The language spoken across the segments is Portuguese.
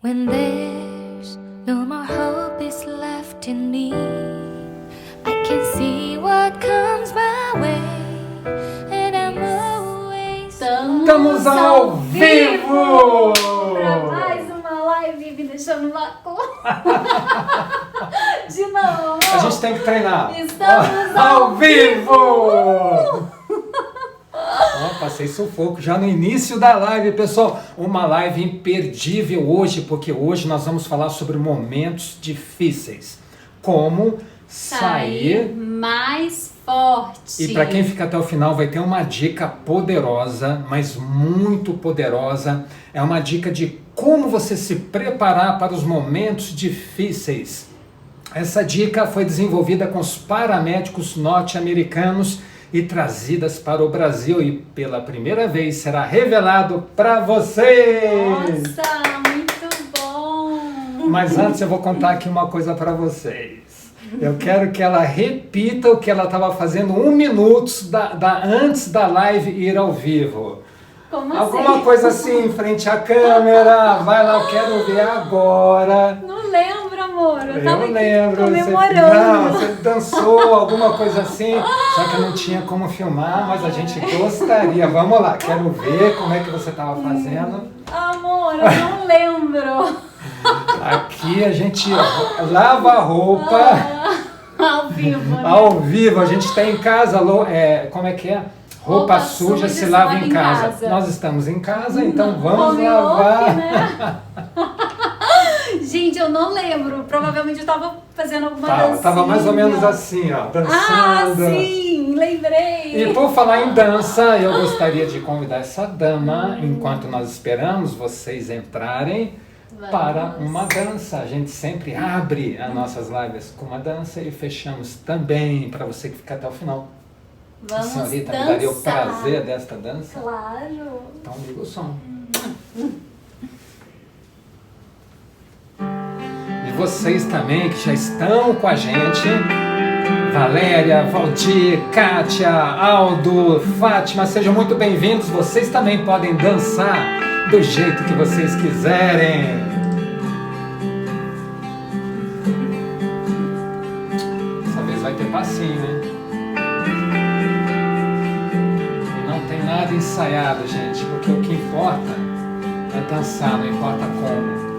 When there's no more hope is left in me, I can see what comes my way, and I'm always... Estamos ao vivo! Pra mais uma live me deixando vácuo. De novo. A gente tem que treinar. Estamos ao vivo! Passei sufoco já no início da live, pessoal. Uma live imperdível hoje, porque hoje nós vamos falar sobre momentos difíceis. Como sair mais forte. E para quem fica até o final vai ter uma dica poderosa, mas muito poderosa. É uma dica de como você se preparar para os momentos difíceis. Essa dica foi desenvolvida com os paramédicos norte-americanos e trazidas para o Brasil e pela primeira vez será revelado para vocês. Nossa, muito bom! Mas antes eu vou contar aqui uma coisa para vocês. Eu quero que ela repita o que ela estava fazendo 1 minuto antes da live ir ao vivo. Como Alguma assim? coisa assim, em frente à câmera. Vai lá, eu quero ver agora. Não lembro, amor. Eu tava aqui lembro. comemorando. Você dançou, alguma coisa assim. Só que eu não tinha como filmar, mas a gente gostaria. Vamos lá, quero ver como é que você estava fazendo. Amor, eu não lembro. Aqui a gente lava a roupa. Ao vivo, né? Ao vivo, a gente está em casa. Como é que é? Roupa suja se lava em casa. Nós estamos em casa, então vamos lavar. Né? Gente, eu não lembro. Provavelmente eu estava fazendo alguma dancinha. Tava mais ou menos assim, ó, dançando. Ah, sim, lembrei. E por falar em dança, eu gostaria de convidar essa dama, enquanto nós esperamos vocês entrarem, para uma dança. A gente sempre abre as nossas lives com uma dança e fechamos também para você que fica até o final. Vamos A senhorita dançar. me daria o prazer desta dança? Claro. Então liga o som. E vocês também que já estão com a gente, Valéria, Valdir, Kátia, Aldo, Fátima, sejam muito bem-vindos. Vocês também podem dançar do jeito que vocês quiserem. Dessa vez vai ter passinho, né? E não tem nada ensaiado, gente, porque o que importa é dançar, não importa como.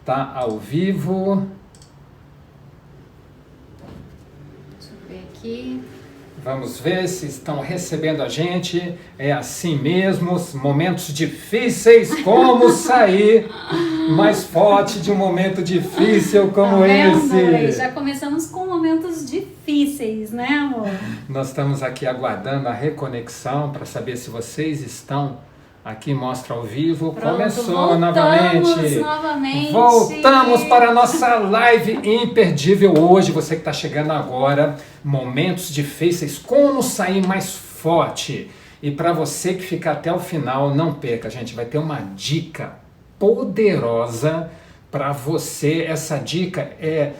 Tá ao vivo. Deixa eu ver aqui. Vamos ver se estão recebendo a gente. É assim mesmo, os momentos difíceis, como sair mais forte de um momento difícil como esse. Já começamos com momentos difíceis, né, amor? Nós estamos aqui aguardando a reconexão para saber se vocês estão aqui, mostra ao vivo. Pronto, começou novamente. Voltamos para a nossa live imperdível hoje. Você que está chegando agora, momentos difíceis, como sair mais forte. E para você que fica até o final, não perca, gente, vai ter uma dica poderosa para você. Essa dica é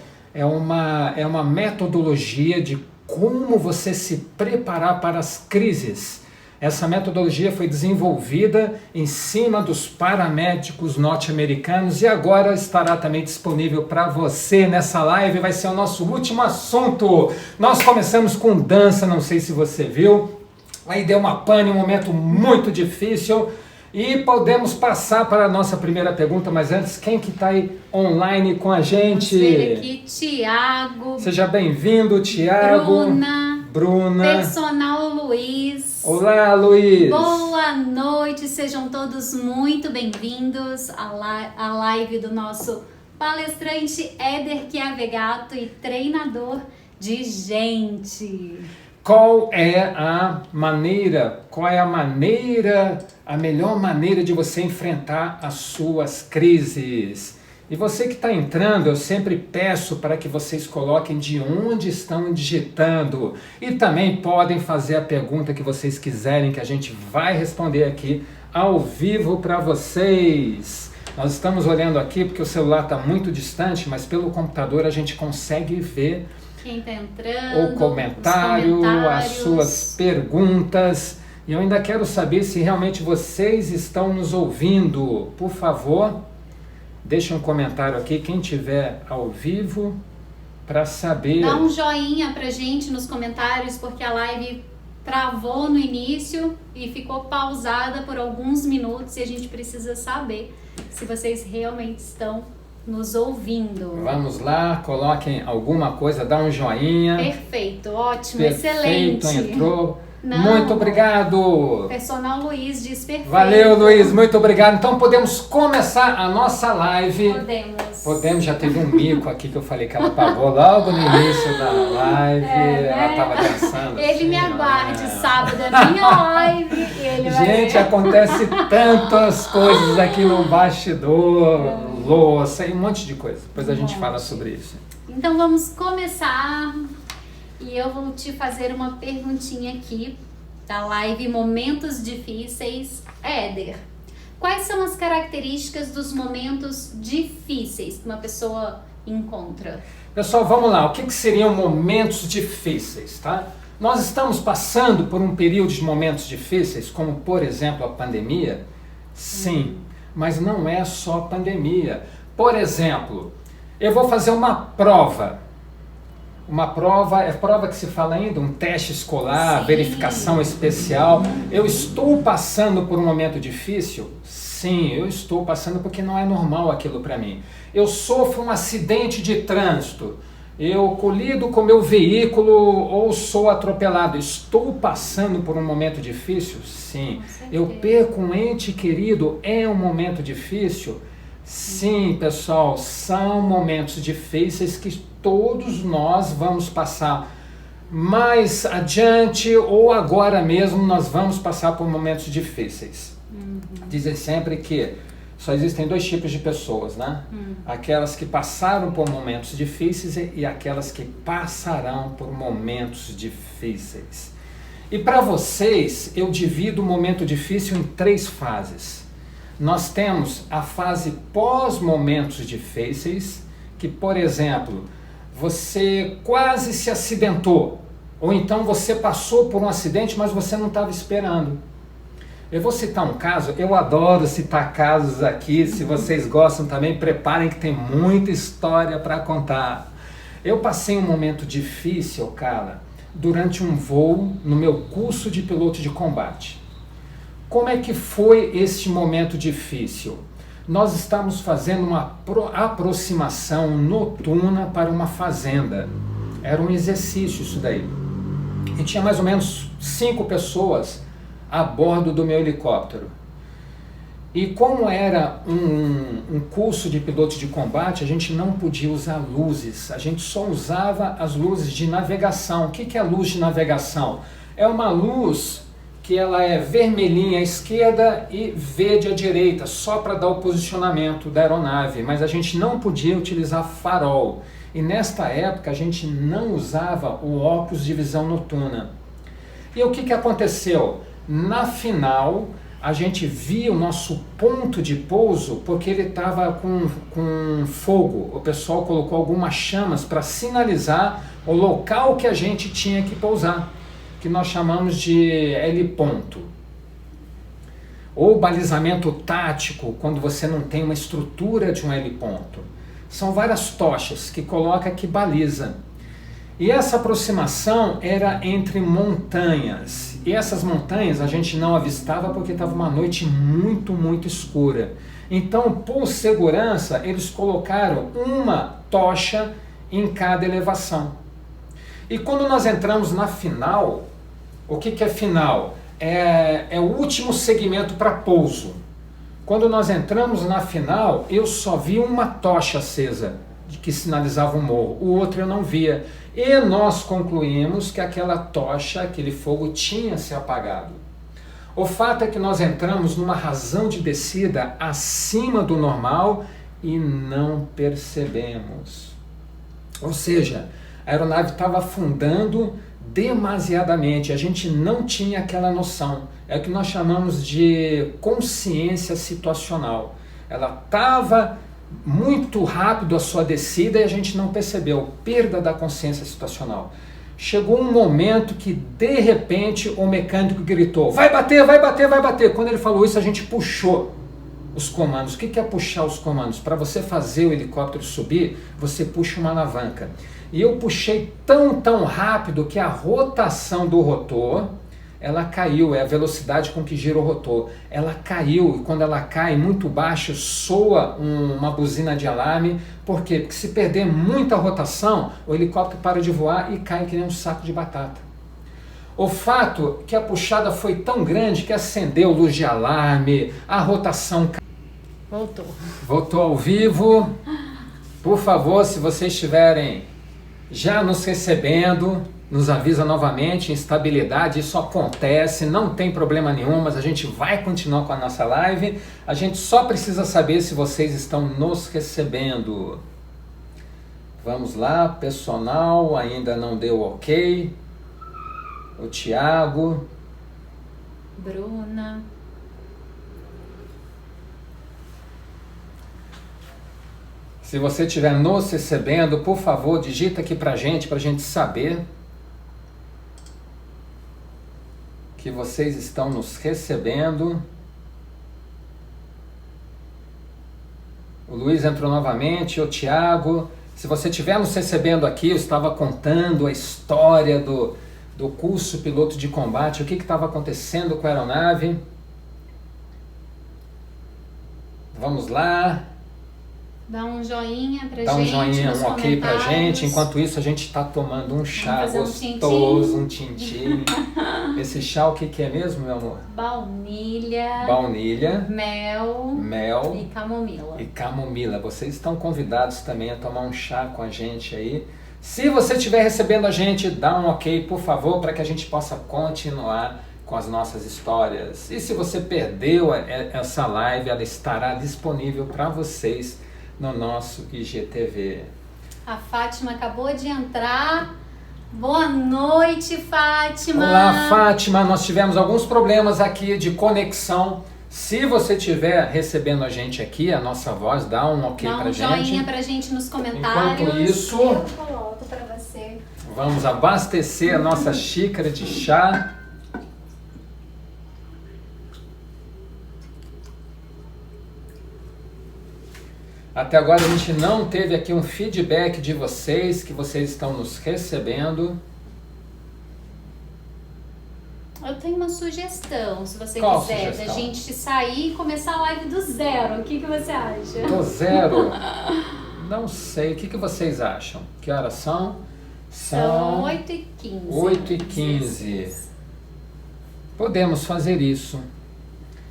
uma metodologia de como você se preparar para as crises. Essa metodologia foi desenvolvida em cima dos paramédicos norte-americanos e agora estará também disponível para você nessa live. Vai ser o nosso último assunto. Nós começamos com dança, não sei se você viu. Aí deu uma pane, um momento muito difícil. E podemos passar para a nossa primeira pergunta, mas antes, quem que está aí online com a gente? Vamos ver aqui, Tiago. Seja bem-vindo, Tiago. Bruna. Personal Luiz. Olá, Luiz. Boa noite, sejam todos muito bem-vindos à live do nosso palestrante Éder Chiavegato e treinador de gente. Qual é a melhor maneira de você enfrentar as suas crises? E você que está entrando, eu sempre peço para que vocês coloquem de onde estão digitando. E também podem fazer a pergunta que vocês quiserem, que a gente vai responder aqui ao vivo para vocês. Nós estamos olhando aqui porque o celular está muito distante, mas pelo computador a gente consegue ver quem está entrando, o comentário, as suas perguntas. E eu ainda quero saber se realmente vocês estão nos ouvindo. Por favor, deixa um comentário aqui, quem tiver ao vivo, para saber. Dá um joinha pra gente nos comentários, porque a live travou no início e ficou pausada por alguns minutos e a gente precisa saber se vocês realmente estão nos ouvindo. Vamos lá, coloquem alguma coisa, dá um joinha. Perfeito, ótimo, Perfeito, excelente. entrou. Não. Muito obrigado. Personal Luiz diz perfeito. Valeu, Luiz, muito obrigado. Então podemos começar a nossa live. Podemos, já teve um mico aqui que eu falei que ela pagou logo no início da live. Ela estava dançando. Ele assim, me aguarde, sábado é minha live e ele vai Gente, ver. acontece tantas coisas aqui no bastidor, louça e um monte de coisa. Depois a gente fala sobre isso. Então vamos começar e eu vou te fazer uma perguntinha aqui da live Momentos Difíceis. Éder, quais são as características dos momentos difíceis que uma pessoa encontra? Pessoal, vamos lá. O que seriam momentos difíceis, tá? Nós estamos passando por um período de momentos difíceis, como por exemplo a pandemia? Sim, mas não é só a pandemia. Por exemplo, eu vou fazer uma prova. Uma prova, é prova que se fala ainda, um teste escolar, Sim. Verificação especial. Eu estou passando por um momento difícil? Sim, eu estou passando porque não é normal aquilo para mim. Eu sofro um acidente de trânsito, eu colido com meu veículo ou sou atropelado. Estou passando por um momento difícil? Sim. Eu perco um ente querido, é um momento difícil? Sim, pessoal, são momentos difíceis que todos nós vamos passar. Mais adiante ou agora mesmo nós vamos passar por momentos difíceis. Dizem sempre que só existem dois tipos de pessoas, né? Aquelas que passaram por momentos difíceis e aquelas que passarão por momentos difíceis. E para vocês, eu divido o momento difícil em 3 fases. Nós temos a fase pós-momentos difíceis, que, por exemplo, você quase se acidentou, ou então você passou por um acidente, mas você não estava esperando. Eu vou citar um caso, eu adoro citar casos aqui, se vocês gostam também, preparem que tem muita história para contar. Eu passei um momento difícil, cara, durante um voo no meu curso de piloto de combate. Como é que foi este momento difícil? Nós estamos fazendo uma aproximação noturna para uma fazenda. Era um exercício isso daí. E tinha mais ou menos 5 pessoas a bordo do meu helicóptero. E como era um curso de piloto de combate, a gente não podia usar luzes. A gente só usava as luzes de navegação. O que é a luz de navegação? É uma luz que ela é vermelhinha à esquerda e verde à direita, só para dar o posicionamento da aeronave, mas a gente não podia utilizar farol. E nesta época a gente não usava o óculos de visão noturna. E o que aconteceu? Na final, a gente via o nosso ponto de pouso porque ele estava com fogo. O pessoal colocou algumas chamas para sinalizar o local que a gente tinha que pousar, que nós chamamos de heliponto. Ou balizamento tático, quando você não tem uma estrutura de um heliponto. São várias tochas que coloca que baliza. E essa aproximação era entre montanhas. E essas montanhas a gente não avistava porque estava uma noite muito, muito escura. Então, por segurança, eles colocaram uma tocha em cada elevação. E quando nós entramos na final, o que é final? É o último segmento para pouso. Quando nós entramos na final, eu só vi uma tocha acesa, que sinalizava o morro, o outro eu não via. E nós concluímos que aquela tocha, aquele fogo tinha se apagado. O fato é que nós entramos numa razão de descida acima do normal e não percebemos. Ou seja, a aeronave estava afundando demasiadamente, a gente não tinha aquela noção. É o que nós chamamos de consciência situacional. Ela estava muito rápido a sua descida e a gente não percebeu, perda da consciência situacional. Chegou um momento que, de repente, o mecânico gritou, vai bater, vai bater, vai bater. Quando ele falou isso, a gente puxou os comandos. O que é puxar os comandos? Para você fazer o helicóptero subir, você puxa uma alavanca. E eu puxei tão rápido que a rotação do rotor, ela caiu, é a velocidade com que gira o rotor. Ela caiu e quando ela cai muito baixo, soa uma buzina de alarme. Por quê? Porque se perder muita rotação, o helicóptero para de voar e cai que nem um saco de batata. O fato que a puxada foi tão grande que acendeu luz de alarme, a rotação caiu. Voltou ao vivo. Por favor, se vocês estiverem já nos recebendo, nos avisa novamente, instabilidade, isso acontece, não tem problema nenhum, mas a gente vai continuar com a nossa live, a gente só precisa saber se vocês estão nos recebendo. Vamos lá, personal, ainda não deu ok, o Tiago, Bruna, se você estiver nos recebendo, por favor, digita aqui pra gente saber que vocês estão nos recebendo. O Luiz entrou novamente, o Tiago. Se você estiver nos recebendo aqui, eu estava contando a história do curso piloto de combate, o que estava acontecendo com a aeronave. Vamos lá. dá um joinha pra gente. Dá um joinha, nos um ok pra comentários. gente. Enquanto isso, a gente está tomando um chá fazer um gostoso, um tintim. Esse chá, o que é mesmo, meu amor? Baunilha. Baunilha, Mel. mel E camomila. e camomila. Vocês estão convidados também a tomar um chá com a gente aí. Se você estiver recebendo a gente, dá um ok, por favor, para que a gente possa continuar com as nossas histórias. E se você perdeu essa live, ela estará disponível para vocês no nosso IGTV. A Fátima acabou de entrar. Boa noite, Fátima. Olá, Fátima. Nós tivemos alguns problemas aqui de conexão. Se você estiver recebendo a gente aqui, a nossa voz, dá um ok pra gente. Dá um joinha pra gente nos comentários. Enquanto isso, eu coloco pra você. Vamos abastecer a nossa xícara de chá. Até agora a gente não teve aqui um feedback de vocês, que vocês estão nos recebendo. Eu tenho uma sugestão, se você Qual quiser, sugestão? da gente sair e começar a live do zero. O que você acha? Do zero? Não sei. O que vocês acham? Que horas são? São 8h15. 8h15. Podemos fazer isso.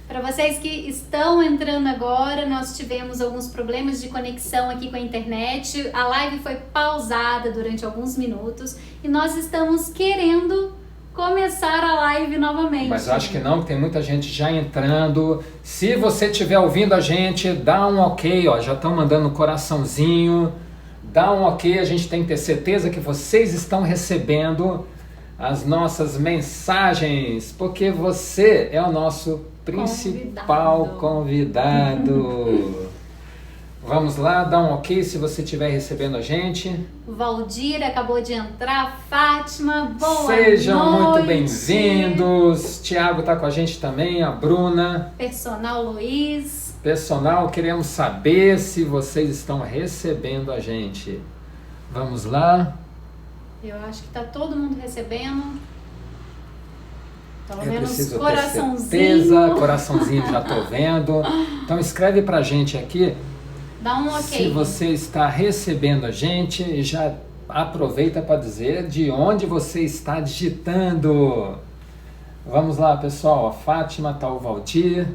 Para vocês que estão entrando agora, nós tivemos alguns problemas de conexão aqui com a internet. A live foi pausada durante alguns minutos e nós estamos querendo começar a live novamente. Mas acho que não, tem muita gente já entrando. Se você estiver ouvindo a gente, dá um ok, ó, já estão mandando um coraçãozinho. Dá um ok, a gente tem que ter certeza que vocês estão recebendo as nossas mensagens, porque você é o nosso principal convidado. Vamos lá, dá um ok se você estiver recebendo a gente. Valdir acabou de entrar, Fátima, boa Sejam noite. muito bem-vindos. Tiago está com a gente também, a Bruna. Personal Luiz. Pessoal, queremos saber se vocês estão recebendo a gente. Vamos lá. Eu acho que tá todo mundo recebendo. Pelo Eu menos preciso ter coraçãozinho. certeza, coraçãozinho já tô vendo. Então escreve pra gente aqui Dá um ok. se você está recebendo a gente e já aproveita para dizer de onde você está digitando. Vamos lá, pessoal. A Fátima, tá o Valdir.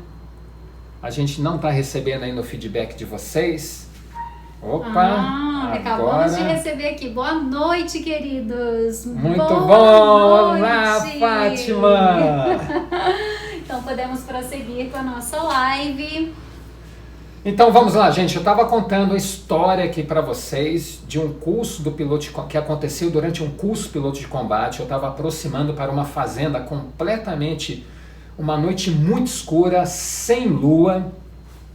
A gente não está recebendo ainda o feedback de vocês. Opa, acabamos de agora... receber aqui. Boa noite, queridos. Muito Boa bom! noite. Olá, Fátima! Então podemos prosseguir com a nossa live. Então vamos lá, gente. Eu estava contando a história aqui para vocês de um curso que aconteceu durante um curso piloto de combate. Eu estava aproximando para uma fazenda completamente, uma noite muito escura, sem lua.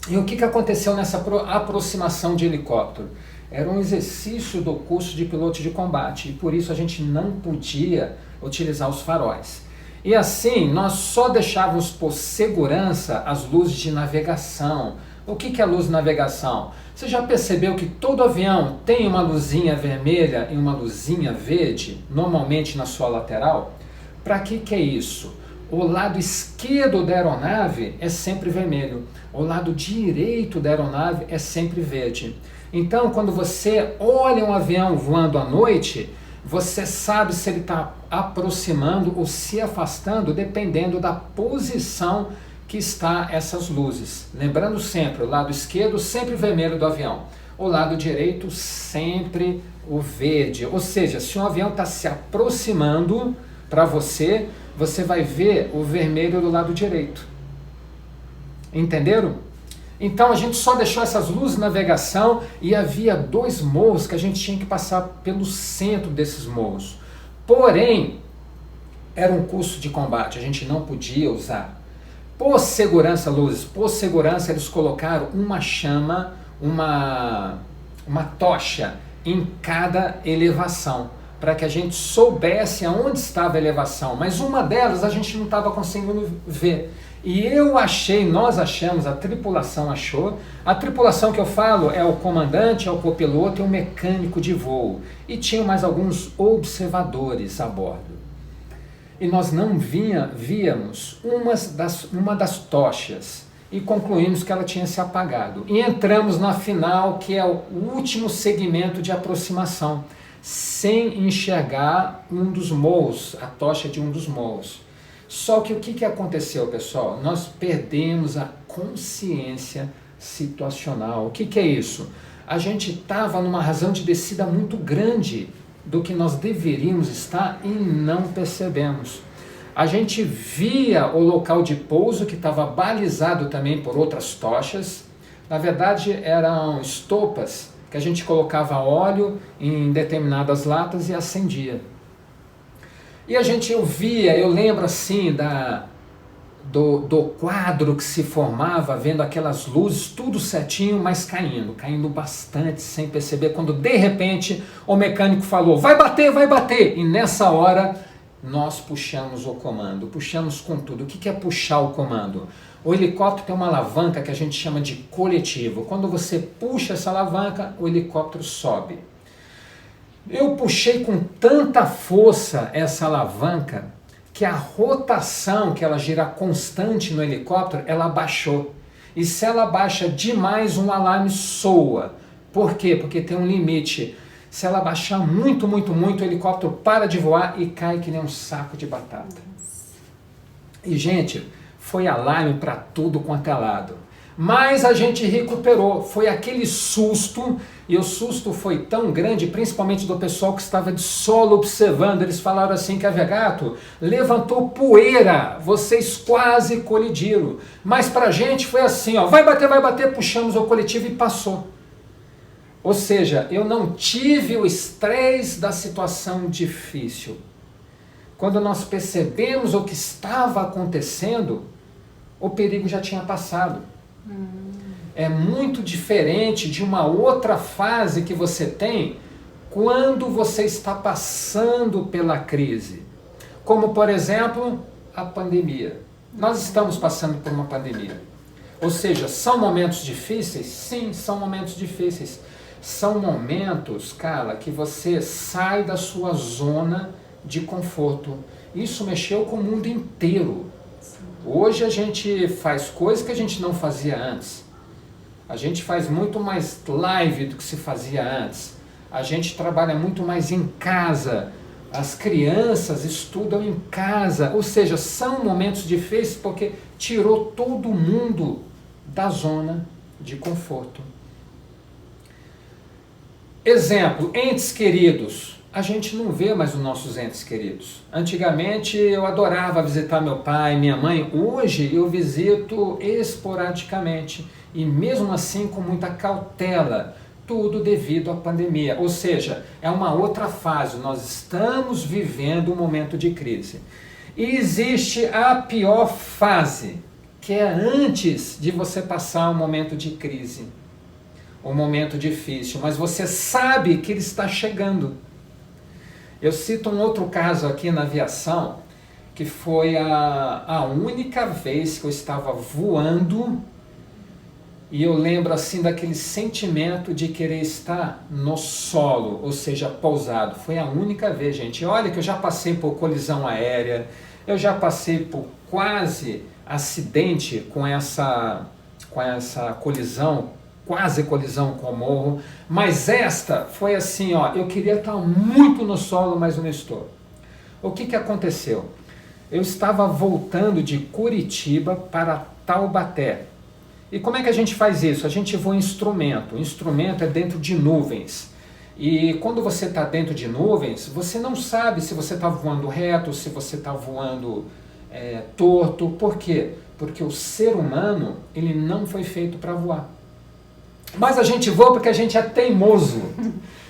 E o que aconteceu nessa aproximação de helicóptero? Era um exercício do curso de piloto de combate e por isso a gente não podia utilizar os faróis. E assim, nós só deixávamos por segurança as luzes de navegação. O que é luz de navegação? Você já percebeu que todo avião tem uma luzinha vermelha e uma luzinha verde, normalmente na sua lateral? Para que é isso? O lado esquerdo da aeronave é sempre vermelho, o lado direito da aeronave é sempre verde. Então, quando você olha um avião voando à noite, você sabe se ele está aproximando ou se afastando, dependendo da posição que está essas luzes. Lembrando sempre, o lado esquerdo sempre vermelho do avião, o lado direito sempre o verde. Ou seja, se um avião está se aproximando para você, você vai ver o vermelho do lado direito. Entenderam? Então a gente só deixou essas luzes de navegação e havia 2 morros que a gente tinha que passar pelo centro desses morros. Porém, era um curso de combate, a gente não podia usar. Por segurança, luzes, por segurança eles colocaram uma chama, uma tocha em cada elevação, para que a gente soubesse aonde estava a elevação, mas uma delas a gente não estava conseguindo ver. E nós achamos, a tripulação achou, a tripulação que eu falo é o comandante, é o copiloto e o mecânico de voo, e tinha mais alguns observadores a bordo. E nós não víamos uma das tochas e concluímos que ela tinha se apagado. E entramos na final, que é o último segmento de aproximação, sem enxergar um dos morros, a tocha de um dos morros. Só que o que aconteceu, pessoal? Nós perdemos a consciência situacional. O que é isso? A gente estava numa razão de descida muito grande do que nós deveríamos estar e não percebemos. A gente via o local de pouso que estava balizado também por outras tochas. Na verdade eram estopas que a gente colocava óleo em determinadas latas e acendia. E a gente eu lembro assim do quadro que se formava, vendo aquelas luzes, tudo certinho, mas caindo bastante, sem perceber, quando de repente o mecânico falou, vai bater, e nessa hora nós puxamos o comando, puxamos com tudo. O que é puxar o comando? O helicóptero tem uma alavanca que a gente chama de coletivo, quando você puxa essa alavanca, o helicóptero sobe. Eu puxei com tanta força essa alavanca, que a rotação que ela gira constante no helicóptero, ela baixou. E se ela baixa demais, um alarme soa. Por quê? Porque tem um limite. Se ela baixar muito, o helicóptero para de voar e cai que nem um saco de batata. E, gente, foi alarme para tudo quanto é lado. Mas a gente recuperou, foi aquele susto, e o susto foi tão grande, principalmente do pessoal que estava de solo observando. Eles falaram assim, Cavegato, levantou poeira, vocês quase colidiram. Mas pra gente foi assim, ó, vai bater, puxamos o coletivo e passou. Ou seja, eu não tive o estresse da situação difícil. Quando nós percebemos o que estava acontecendo, o perigo já tinha passado. É muito diferente de uma outra fase que você tem quando você está passando pela crise. Como, por exemplo, a pandemia. Nós estamos passando por uma pandemia. Ou seja, são momentos difíceis? Sim, são momentos difíceis. São momentos, cara, que você sai da sua zona de conforto. Isso mexeu com o mundo inteiro. Hoje a gente faz coisas que a gente não fazia antes. A gente faz muito mais live do que se fazia antes. A gente trabalha muito mais em casa. As crianças estudam em casa. Ou seja, são momentos difíceis porque tirou todo mundo da zona de conforto. Exemplo, entes queridos. a gente não vê mais os nossos entes queridos. Antigamente eu adorava visitar meu pai, minha mãe. Hoje eu visito esporadicamente e mesmo assim com muita cautela, tudo devido à pandemia. Ou seja, é uma outra fase, nós estamos vivendo um momento de crise. E existe a pior fase, que é antes de você passar um momento de crise, um momento difícil, mas você sabe que ele está chegando. Eu cito um outro caso aqui na aviação, que foi a única vez que eu estava voando e eu lembro assim daquele sentimento de querer estar no solo, ou seja, pousado. Foi a única vez, gente. Olha que eu já passei por colisão aérea, eu já passei por quase acidente com essa colisão, quase colisão com o morro, mas esta foi assim, ó, eu queria estar muito no solo, mas não estou. O que aconteceu? Eu estava voltando de Curitiba para Taubaté. E como é que a gente faz isso? A gente voa instrumento. O instrumento é dentro de nuvens. E quando você está dentro de nuvens, você não sabe se você está voando reto, se você está voando torto. Por quê? Porque o ser humano, ele não foi feito para voar. Mas a gente voa porque a gente é teimoso.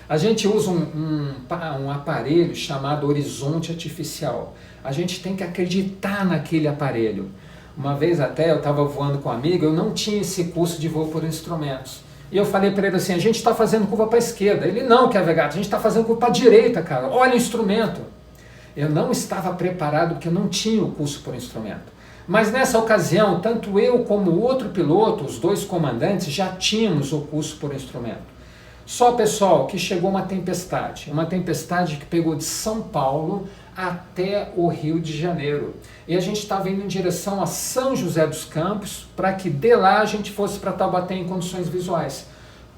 A gente usa um aparelho chamado horizonte artificial. A gente tem que acreditar naquele aparelho. Uma vez até eu estava voando com um amigo, eu não tinha esse curso de voo por instrumentos. E eu falei para ele assim, a gente está fazendo curva para a esquerda. Ele, não, Kevin Gato, a gente está fazendo curva para a direita, cara. Olha o instrumento. Eu não estava preparado porque eu não tinha o curso por instrumento. Mas nessa ocasião, tanto eu como o outro piloto, os dois comandantes, já tínhamos o curso por instrumento. Só, pessoal, que chegou uma tempestade que pegou de São Paulo até o Rio de Janeiro. E a gente estava indo em direção a São José dos Campos, para que de lá a gente fosse para Taubaté em condições visuais.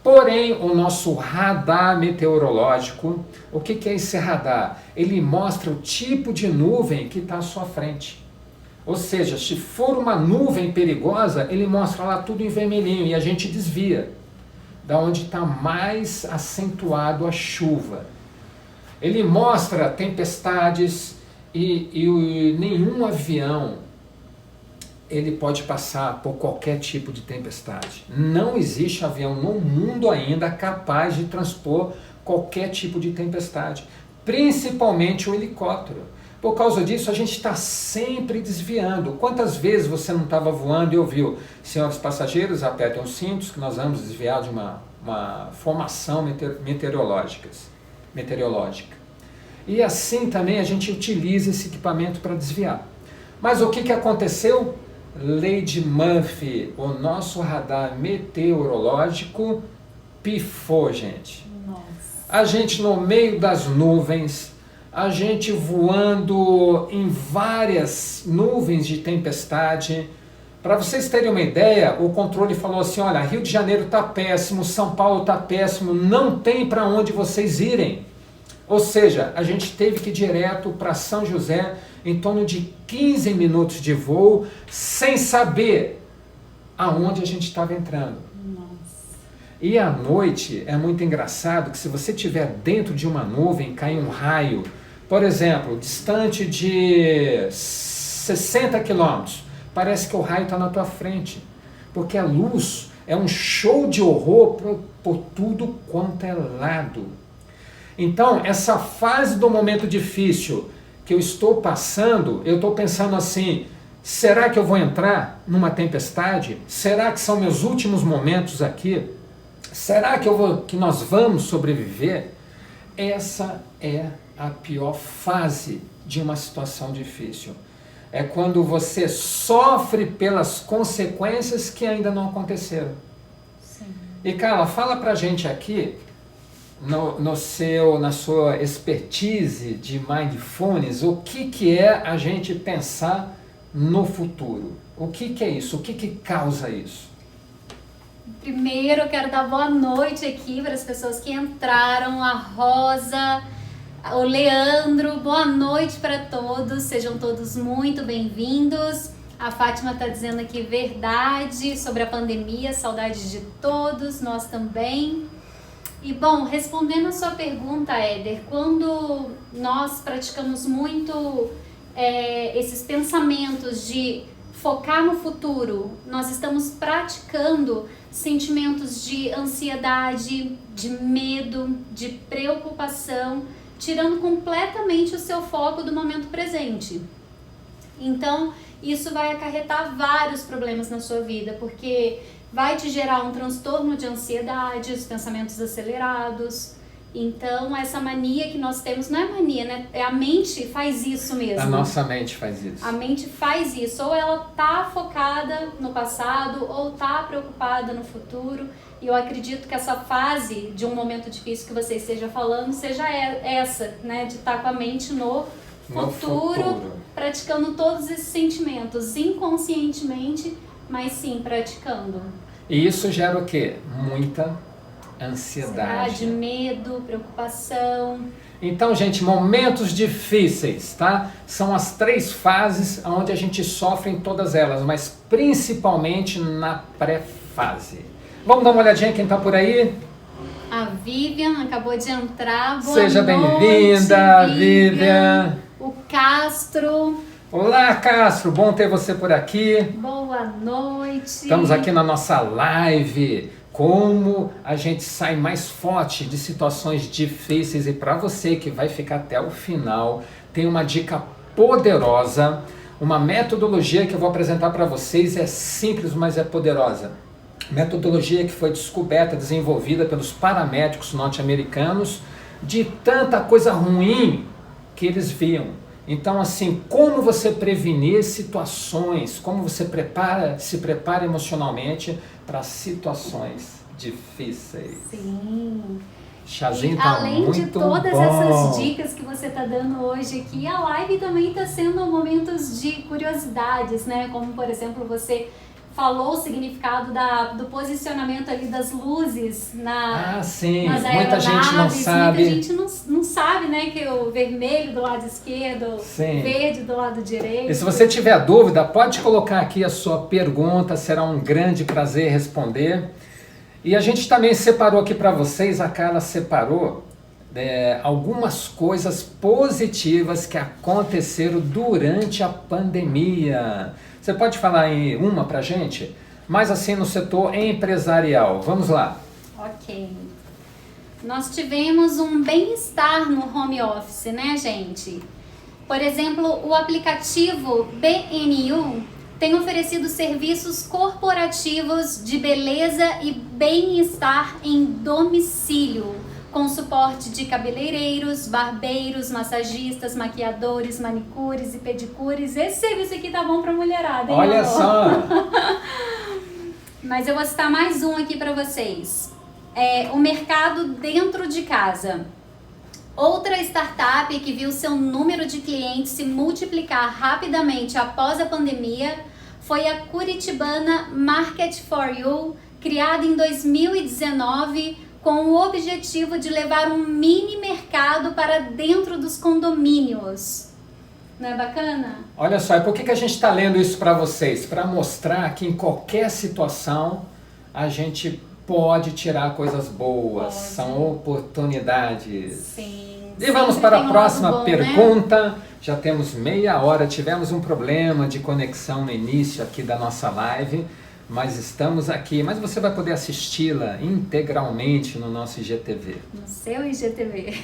Porém, o nosso radar meteorológico, o que é esse radar? Ele mostra o tipo de nuvem que está à sua frente. Ou seja, se for uma nuvem perigosa, ele mostra lá tudo em vermelhinho e a gente desvia, da onde está mais acentuado a chuva. Ele mostra tempestades e nenhum avião ele pode passar por qualquer tipo de tempestade. Não existe avião no mundo ainda capaz de transpor qualquer tipo de tempestade, principalmente o helicóptero. Por causa disso, a gente está sempre desviando. Quantas vezes você não estava voando e ouviu, senhores passageiros, apertem os cintos que nós vamos desviar de uma formação meteorológica. E assim também a gente utiliza esse equipamento para desviar. Mas o que aconteceu? Lei de Murphy, o nosso radar meteorológico pifou, gente. Nossa. A gente no meio das nuvens, a gente voando em várias nuvens de tempestade. Para vocês terem uma ideia, o controle falou assim, olha, Rio de Janeiro está péssimo, São Paulo está péssimo, não tem para onde vocês irem. Ou seja, a gente teve que ir direto para São José, em torno de 15 minutos de voo, sem saber aonde a gente estava entrando. Nossa. E à noite é muito engraçado que se você estiver dentro de uma nuvem, cai um raio, por exemplo, distante de 60 quilômetros, parece que o raio está na tua frente, porque a luz é um show de horror por tudo quanto é lado. Então, essa fase do momento difícil que eu estou passando, eu estou pensando assim, será que eu vou entrar numa tempestade? Será que são meus últimos momentos aqui? Será que nós vamos sobreviver? Essa é a pior fase de uma situação difícil. É quando você sofre pelas consequências que ainda não aconteceram. Sim. E Carla, fala pra gente aqui, na sua expertise de mindfulness, o que é a gente pensar no futuro? O que é isso? O que causa isso? Primeiro, eu quero dar boa noite aqui para as pessoas que entraram, a Rosa, o Leandro, boa noite para todos, sejam todos muito bem-vindos. A Fátima está dizendo aqui verdade sobre a pandemia, saudade de todos, nós também. E bom, respondendo a sua pergunta, Éder, quando nós praticamos muito esses pensamentos de focar no futuro, nós estamos praticando sentimentos de ansiedade, de medo, de preocupação, tirando completamente o seu foco do momento presente. Então, isso vai acarretar vários problemas na sua vida, porque vai te gerar um transtorno de ansiedade, os pensamentos acelerados. Então, essa mania que nós temos, não é mania, né? A mente faz isso mesmo. A nossa mente faz isso. A mente faz isso. Ou ela tá focada no passado, ou tá preocupada no futuro. E eu acredito que essa fase de um momento difícil que você esteja falando seja essa, né? De estar com a mente no futuro, praticando todos esses sentimentos inconscientemente, mas sim praticando. E isso gera o quê? Muita ansiedade, medo, preocupação. Então, gente, momentos difíceis, tá? São as 3 fases onde a gente sofre em todas elas, mas principalmente na pré-fase. Vamos dar uma olhadinha quem tá por aí? A Vivian acabou de entrar. Boa Seja noite, bem-vinda, Vivian. O Castro. Olá, Castro, bom ter você por aqui. Boa noite. Estamos aqui na nossa live. Como a gente sai mais forte de situações difíceis. E para você que vai ficar até o final, tem uma dica poderosa, uma metodologia que eu vou apresentar para vocês. É simples, mas é poderosa. Metodologia que foi descoberta, desenvolvida pelos paramédicos norte-americanos, de tanta coisa ruim que eles viam. Então, assim, como você prevenir situações, como você se prepara emocionalmente para situações difíceis. Sim. Chazinho tá além muito de todas bom. essas dicas que você está dando hoje aqui, a live também está sendo momentos de curiosidades, né? Como, por exemplo, você falou o significado do posicionamento ali das luzes sim, nas muita gente não sabe. Muita gente não sabe, né, que o vermelho do lado esquerdo, Sim. verde do lado direito. E se você tiver dúvida, pode colocar aqui a sua pergunta, será um grande prazer responder. E a gente também separou aqui para vocês, a Carla separou algumas coisas positivas que aconteceram durante a pandemia. Você pode falar em uma pra gente? Mas assim no setor empresarial. Vamos lá. Ok. Nós tivemos um bem-estar no home office, né, gente? Por exemplo, o aplicativo BNU tem oferecido serviços corporativos de beleza e bem-estar em domicílio, com suporte de cabeleireiros, barbeiros, massagistas, maquiadores, manicures e pedicures. Esse serviço aqui tá bom pra mulherada, hein? Olha só! Mas eu vou citar mais um aqui pra vocês. O mercado dentro de casa. Outra startup que viu seu número de clientes se multiplicar rapidamente após a pandemia foi a curitibana Market for You, criada em 2019 com o objetivo de levar um mini mercado para dentro dos condomínios. Não é bacana? Olha só, e por que a gente está lendo isso para vocês? Para mostrar que em qualquer situação a gente pode tirar coisas boas, são oportunidades. Sim. E vamos para a próxima pergunta. Né? Já temos meia hora, tivemos um problema de conexão no início aqui da nossa live. Mas estamos aqui, mas você vai poder assisti-la integralmente no nosso IGTV. No seu IGTV.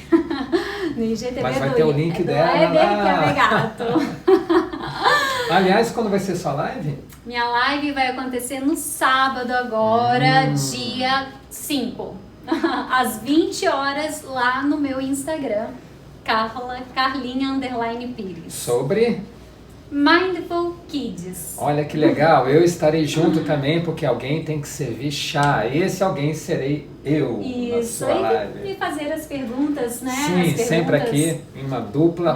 No IGTV mas vai ter o link dela lá. Gato. Aliás, quando vai ser sua live? Minha live vai acontecer no sábado agora, dia 5. Às 20 horas lá no meu Instagram. Carlinha_Pires. Sobre? Mindful Kids. Olha que legal, eu estarei junto também, porque alguém tem que servir chá. Esse alguém serei eu. Isso, na sua live. E fazer as perguntas, né? Sim, as perguntas. sempre aqui, em uma dupla.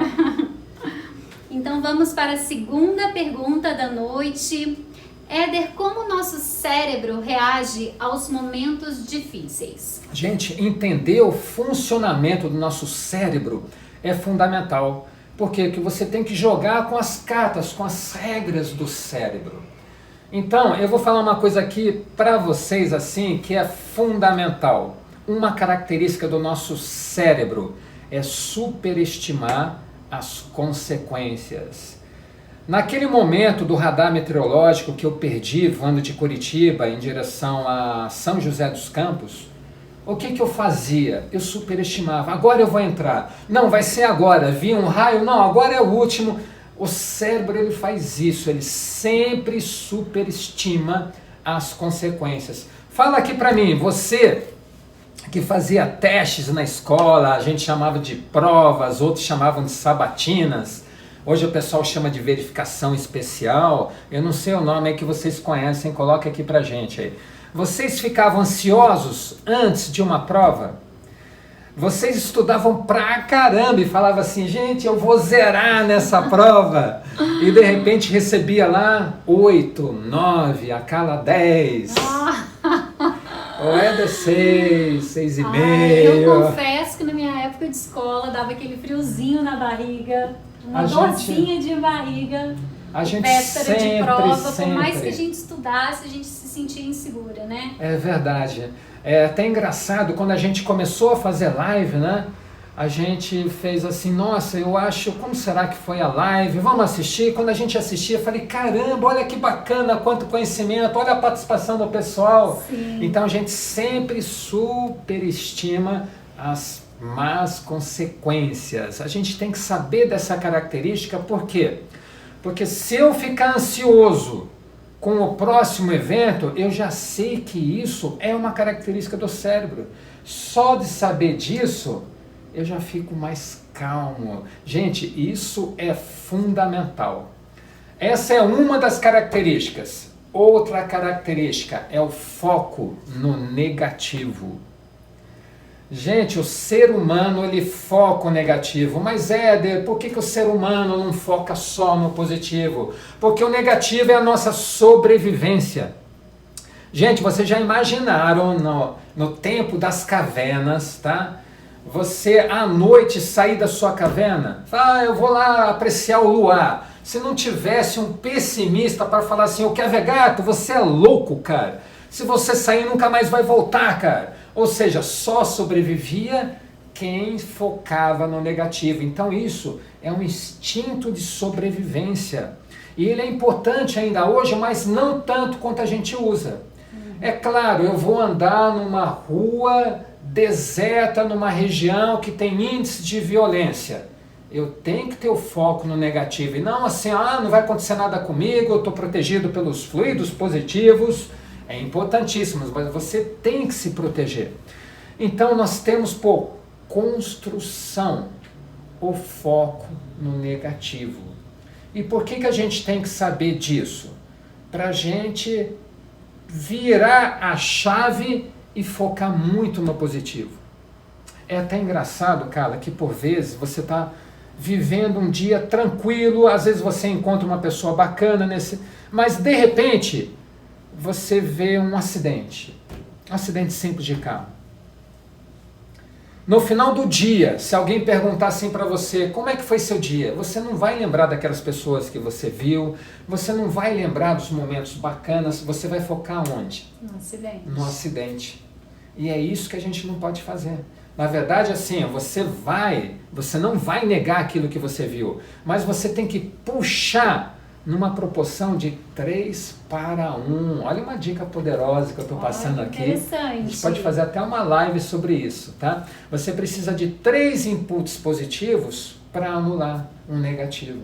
Então vamos para a segunda pergunta da noite. Éder, como o nosso cérebro reage aos momentos difíceis? Gente, entender o funcionamento do nosso cérebro é fundamental. Porque que você tem que jogar com as cartas, com as regras do cérebro. Então, eu vou falar uma coisa aqui para vocês assim, que é fundamental. uma característica do nosso cérebro é superestimar as consequências. Naquele momento do radar meteorológico que eu perdi voando de Curitiba em direção a São José dos Campos, o que eu fazia? Eu superestimava. Agora eu vou entrar. Não, vai ser agora. Vi um raio. Não, agora é o último. O cérebro, ele faz isso. Ele sempre superestima as consequências. Fala aqui pra mim, você que fazia testes na escola, a gente chamava de provas, outros chamavam de sabatinas. Hoje o pessoal chama de verificação especial. Eu não sei o nome aí que vocês conhecem, coloca aqui pra gente aí. Vocês ficavam ansiosos antes de uma prova? Vocês estudavam pra caramba e falavam assim, gente, eu vou zerar nessa prova. E de repente recebia lá 8, 9, a cada 10. Ou é de 6, 6,5. Eu confesso que na minha época de escola dava aquele friozinho na barriga, uma dorzinha de barriga. A gente véspera de prova, sempre. por mais que a gente estudasse, a gente se sentia insegura, né? É verdade. É até engraçado, quando a gente começou a fazer live, né? A gente fez assim, nossa, eu acho, como será que foi a live? Vamos assistir? Quando a gente assistia, eu falei, caramba, olha que bacana, quanto conhecimento, olha a participação do pessoal. Sim. Então a gente sempre superestima as más consequências. A gente tem que saber dessa característica, por quê? Porque se eu ficar ansioso com o próximo evento, eu já sei que isso é uma característica do cérebro. Só de saber disso, eu já fico mais calmo. Gente, isso é fundamental. Essa é uma das características. Outra característica é o foco no negativo. Gente, o ser humano, ele foca o negativo. Mas Éder, por que o ser humano não foca só no positivo? Porque o negativo é a nossa sobrevivência. Gente, vocês já imaginaram no tempo das cavernas, tá? Você à noite sair da sua caverna? Eu vou lá apreciar o luar. Se não tivesse um pessimista para falar assim, eu quero ver gato, você é louco, cara. Se você sair, nunca mais vai voltar, cara. Ou seja, só sobrevivia quem focava no negativo. Então isso é um instinto de sobrevivência. E ele é importante ainda hoje, mas não tanto quanto a gente usa. É claro, eu vou andar numa rua deserta, numa região que tem índice de violência. Eu tenho que ter o foco no negativo. E não assim, não vai acontecer nada comigo, eu estou protegido pelos fluidos positivos. É importantíssimo, mas você tem que se proteger. Então nós temos por construção o foco no negativo. E por que a gente tem que saber disso? Para a gente virar a chave e focar muito no positivo. É até engraçado, Carla, que por vezes você está vivendo um dia tranquilo, às vezes você encontra uma pessoa bacana, mas de repente você vê um acidente simples de carro. No final do dia, se alguém perguntar assim para você, como é que foi seu dia? Você não vai lembrar daquelas pessoas que você viu, você não vai lembrar dos momentos bacanas, você vai focar onde? No acidente. No acidente. E é isso que a gente não pode fazer. Na verdade, assim, você não vai negar aquilo que você viu, mas você tem que puxar numa proporção de 3:1. Olha uma dica poderosa que eu estou passando aqui. Interessante. A gente pode fazer até uma live sobre isso, tá? Você precisa de 3 inputs positivos para anular um negativo.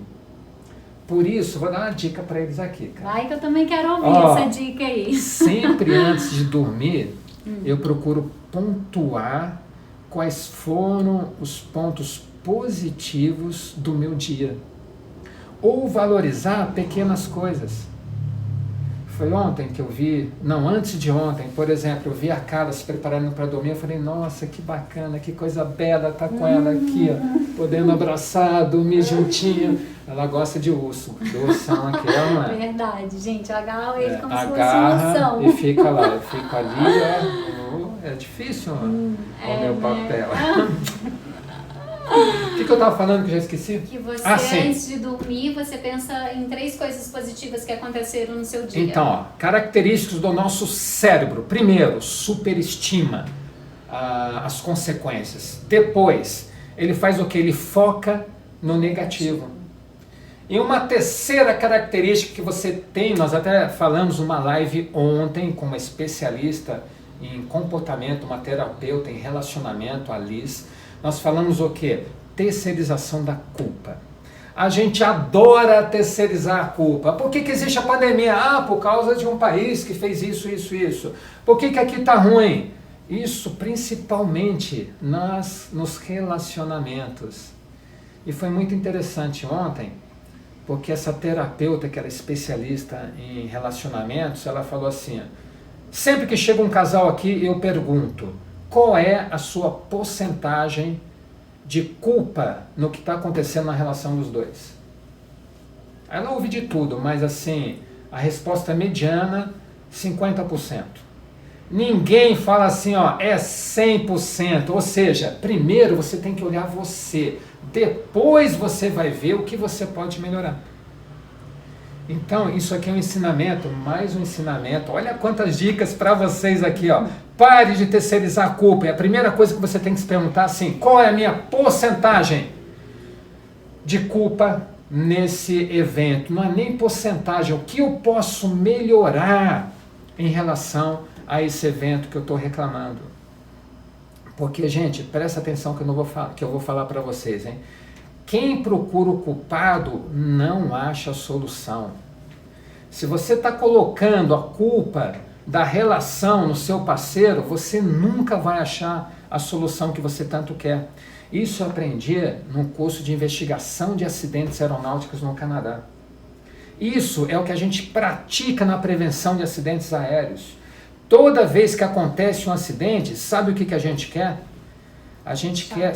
Por isso, vou dar uma dica para eles aqui, cara. Vai que eu também quero ouvir essa dica aí. Sempre antes de dormir, eu procuro pontuar quais foram os pontos positivos do meu dia. Ou valorizar pequenas coisas. Foi ontem que eu vi, não, antes de ontem, por exemplo, eu vi a Carla se preparando para dormir, eu falei, nossa, que bacana, que coisa bela, tá com ela aqui, ó, podendo abraçar, dormir juntinho. Ela gosta de urso, do ursão aqui, não é? Verdade, gente, agarra ele como se fosse um agarra ursão. e fica lá, eu fico ali, é difícil, ó, o meu papel. O que eu estava falando que eu já esqueci? Que você, sim. antes de dormir, você pensa em 3 coisas positivas que aconteceram no seu dia. Então, características do nosso cérebro. Primeiro, superestima. as consequências. Depois, ele faz o que? Ele foca no negativo. E uma terceira característica que você tem, nós até falamos numa live ontem com uma especialista em comportamento, uma terapeuta em relacionamento, a Liz, nós falamos o que? Terceirização da culpa. A gente adora terceirizar a culpa. Por que existe a pandemia? Por causa de um país que fez isso. Por que aqui está ruim? Isso principalmente nos relacionamentos. E foi muito interessante ontem, porque essa terapeuta, que era especialista em relacionamentos, ela falou assim, sempre que chega um casal aqui, eu pergunto, qual é a sua porcentagem de culpa no que está acontecendo na relação dos dois? Ela ouve de tudo, mas assim, a resposta mediana, 50%. Ninguém fala assim, é 100%, ou seja, primeiro você tem que olhar você, depois você vai ver o que você pode melhorar. Então, isso aqui é um ensinamento, mais um ensinamento. Olha quantas dicas para vocês aqui, Pare de terceirizar a culpa. E a primeira coisa que você tem que se perguntar assim, qual é a minha porcentagem de culpa nesse evento? Não é nem porcentagem, o que eu posso melhorar em relação a esse evento que eu estou reclamando. Porque, gente, presta atenção que eu vou falar para vocês, hein? Quem procura o culpado não acha a solução. Se você está colocando a culpa da relação no seu parceiro, você nunca vai achar a solução que você tanto quer. Isso eu aprendi num curso de investigação de acidentes aeronáuticos no Canadá. Isso é o que a gente pratica na prevenção de acidentes aéreos. Toda vez que acontece um acidente, sabe o que a gente quer? A gente quer...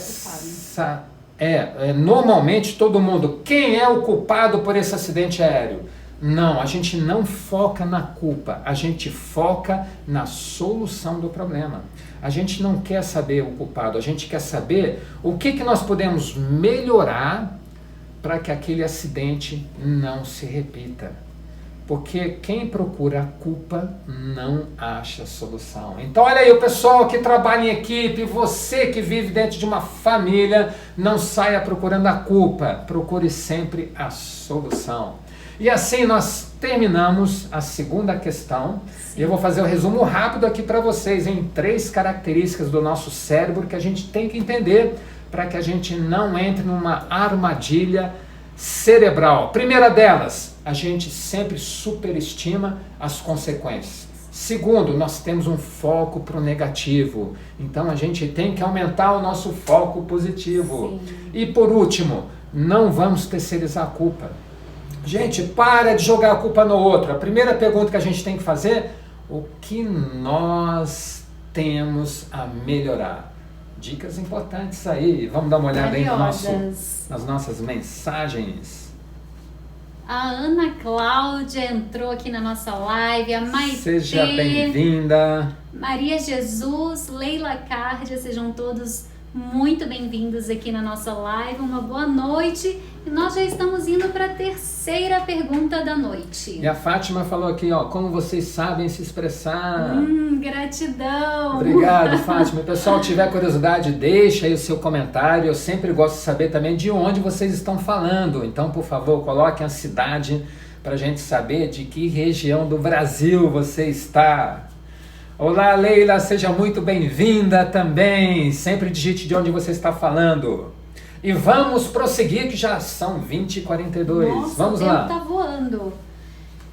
normalmente todo mundo, quem é o culpado por esse acidente aéreo? Não, a gente não foca na culpa, a gente foca na solução do problema. A gente não quer saber o culpado, a gente quer saber o que nós podemos melhorar para que aquele acidente não se repita. Porque quem procura a culpa não acha solução. Então olha aí, o pessoal que trabalha em equipe, você que vive dentro de uma família, não saia procurando a culpa, procure sempre a solução. E assim nós terminamos a segunda questão. E eu vou fazer um resumo rápido aqui para vocês em 3 características do nosso cérebro que a gente tem que entender para que a gente não entre numa armadilha cerebral. Primeira delas, a gente sempre superestima as consequências. Segundo, nós temos um foco para o negativo. Então a gente tem que aumentar o nosso foco positivo. Sim. E por último, não vamos terceirizar a culpa. Gente, para de jogar a culpa no outro. A primeira pergunta que a gente tem que fazer, o que nós temos a melhorar? Dicas importantes aí. Vamos dar uma olhada aí nas nossas mensagens. A Ana Cláudia entrou aqui na nossa live. A Maite. Seja bem-vinda. Maria Jesus, Leila Cárdia, sejam todos muito bem-vindos aqui na nossa live. Uma boa noite. E nós já estamos indo para a terceira pergunta da noite. E a Fátima falou aqui, como vocês sabem se expressar. Gratidão. Obrigado, Fátima. Se o pessoal tiver curiosidade, deixa aí o seu comentário. Eu sempre gosto de saber também de onde vocês estão falando. Então, por favor, coloquem a cidade para a gente saber de que região do Brasil você está. Olá, Leila, seja muito bem-vinda também. Sempre digite de onde você está falando. E vamos prosseguir, que já são 20h42. Nossa, vamos lá. O tempo tá voando.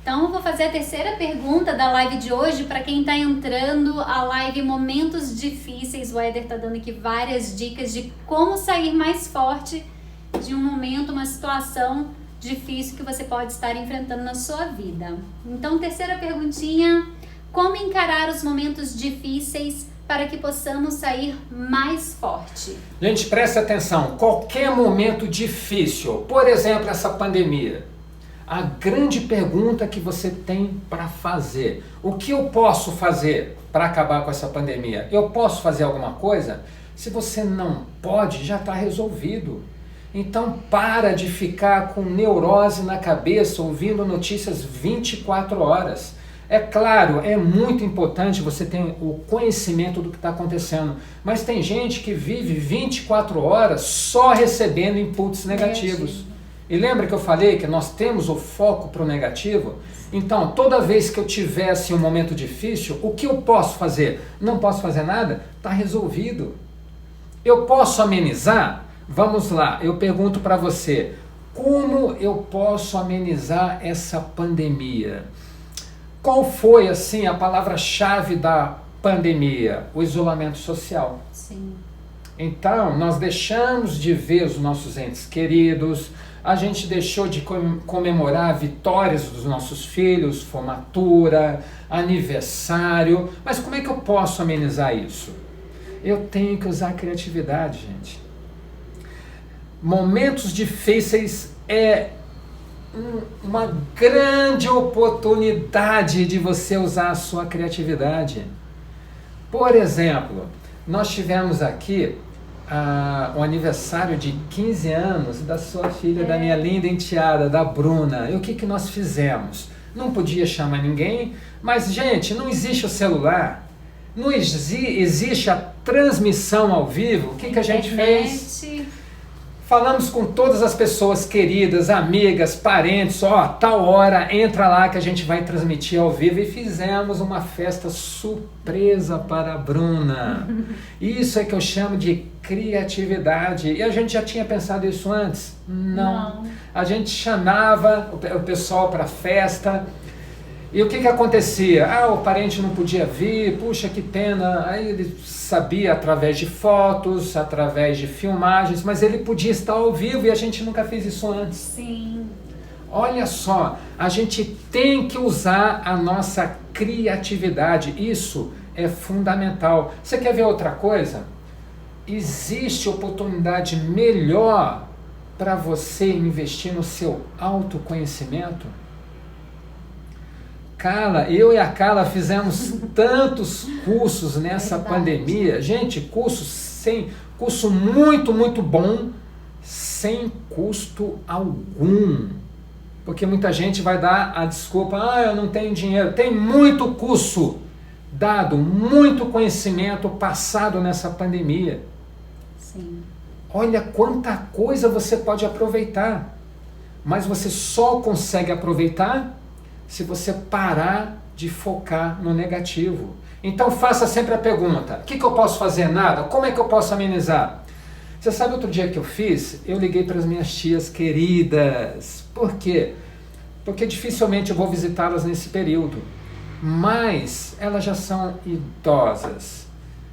Então, eu vou fazer a terceira pergunta da live de hoje para quem está entrando. A live Momentos Difíceis. O Éder tá dando aqui várias dicas de como sair mais forte de um momento, uma situação difícil que você pode estar enfrentando na sua vida. Então, terceira perguntinha. Como encarar os momentos difíceis para que possamos sair mais forte? Gente, presta atenção. Qualquer momento difícil, por exemplo, essa pandemia, a grande pergunta que você tem para fazer: o que eu posso fazer para acabar com essa pandemia? Eu posso fazer alguma coisa? Se você não pode, já está resolvido. Então para de ficar com neurose na cabeça, ouvindo notícias 24 horas. É claro, é muito importante você ter o conhecimento do que está acontecendo, mas tem gente que vive 24 horas só recebendo inputs negativos. E lembra que eu falei que nós temos o foco para o negativo? Então, toda vez que eu tiver assim, um momento difícil, o que eu posso fazer? Não posso fazer nada? Está resolvido. Eu posso amenizar? Vamos lá, eu pergunto para você, como eu posso amenizar essa pandemia? Qual foi, assim, a palavra-chave da pandemia? O isolamento social. Sim. Então, nós deixamos de ver os nossos entes queridos, a gente deixou de comemorar vitórias dos nossos filhos, formatura, aniversário. Mas como é que eu posso amenizar isso? Eu tenho que usar a criatividade, gente. Momentos difíceis é uma grande oportunidade de você usar a sua criatividade. Por exemplo, nós tivemos aqui o aniversário de 15 anos da sua filha, da minha linda enteada, da Bruna. E o que nós fizemos? Não podia chamar ninguém, mas, gente, não existe o celular, não existe a transmissão ao vivo. O que a gente fez? Falamos com todas as pessoas queridas, amigas, parentes, tal hora, entra lá que a gente vai transmitir ao vivo, e fizemos uma festa surpresa para a Bruna. Isso é que eu chamo de criatividade. E a gente já tinha pensado isso antes? Não. A gente chamava o pessoal para a festa. E o que acontecia? O parente não podia vir, puxa, que pena. Aí ele sabia através de fotos, através de filmagens, mas ele podia estar ao vivo e a gente nunca fez isso antes. Sim. Olha só, a gente tem que usar a nossa criatividade, isso é fundamental. Você quer ver outra coisa? Existe oportunidade melhor para você investir no seu autoconhecimento? Eu e a Carla fizemos tantos cursos nessa pandemia. Gente, curso muito, muito bom, sem custo algum. Porque muita gente vai dar a desculpa, eu não tenho dinheiro. Tem muito curso dado, muito conhecimento passado nessa pandemia. Sim. Olha quanta coisa você pode aproveitar. Mas você só consegue aproveitar se você parar de focar no negativo. Então faça sempre a pergunta, o que eu posso fazer? Nada? Como é que eu posso amenizar? Você sabe outro dia que eu fiz? Eu liguei para as minhas tias queridas. Por quê? Porque dificilmente eu vou visitá-las nesse período. Mas elas já são idosas.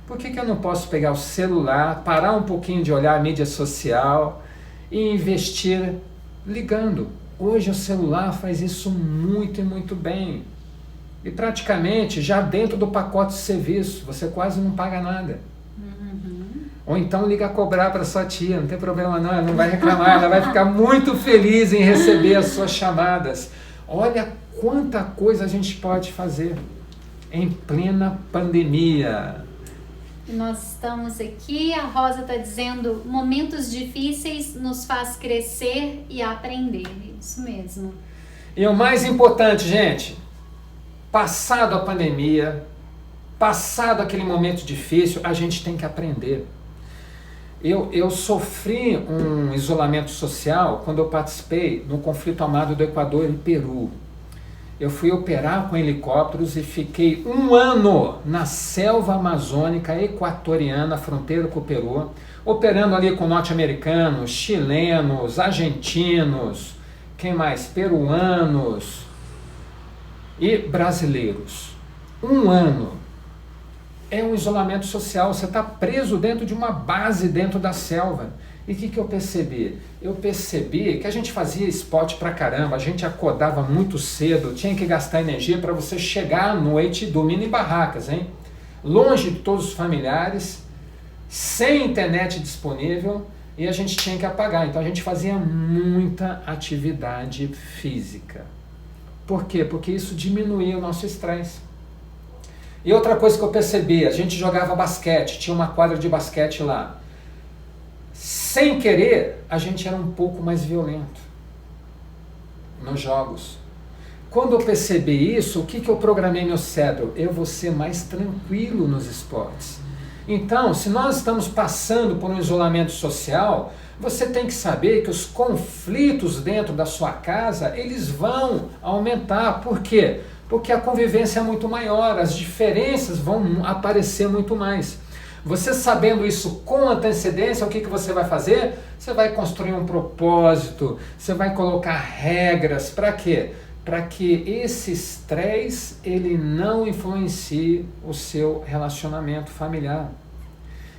Por que eu não posso pegar o celular, parar um pouquinho de olhar a mídia social e investir ligando? Hoje o celular faz isso muito e muito bem. E praticamente já dentro do pacote de serviço, você quase não paga nada. Ou então liga a cobrar para sua tia, não tem problema não, ela não vai reclamar, ela vai ficar muito feliz em receber as suas chamadas. Olha quanta coisa a gente pode fazer em plena pandemia. Nós estamos aqui, a Rosa está dizendo, momentos difíceis nos faz crescer e aprender. Isso mesmo. E o mais importante, gente, passado a pandemia, passado aquele momento difícil, a gente tem que aprender. Eu sofri um isolamento social quando eu participei no conflito armado do Equador e Peru. Eu fui operar com helicópteros e fiquei 1 ano na selva amazônica equatoriana, fronteira com o Peru, operando ali com norte-americanos, chilenos, argentinos, quem mais? Peruanos e brasileiros. 1 ano. É um isolamento social, você está preso dentro de uma base dentro da selva. E o que eu percebi? Eu percebi que a gente fazia esporte pra caramba, a gente acordava muito cedo, tinha que gastar energia para você chegar à noite dormindo em barracas, hein? Longe de todos os familiares, sem internet disponível, e a gente tinha que apagar. Então a gente fazia muita atividade física. Por quê? Porque isso diminuía o nosso estresse. E outra coisa que eu percebi, a gente jogava basquete, tinha uma quadra de basquete lá. Sem querer, a gente era um pouco mais violento nos jogos. Quando eu percebi isso, o que eu programei meu cérebro? Eu vou ser mais tranquilo nos esportes. Então, se nós estamos passando por um isolamento social, você tem que saber que os conflitos dentro da sua casa, eles vão aumentar. Por quê? Porque a convivência é muito maior, as diferenças vão aparecer muito mais. Você sabendo isso com antecedência, o que você vai fazer? Você vai construir um propósito, você vai colocar regras. Para quê? Para que esse estresse ele não influencie o seu relacionamento familiar.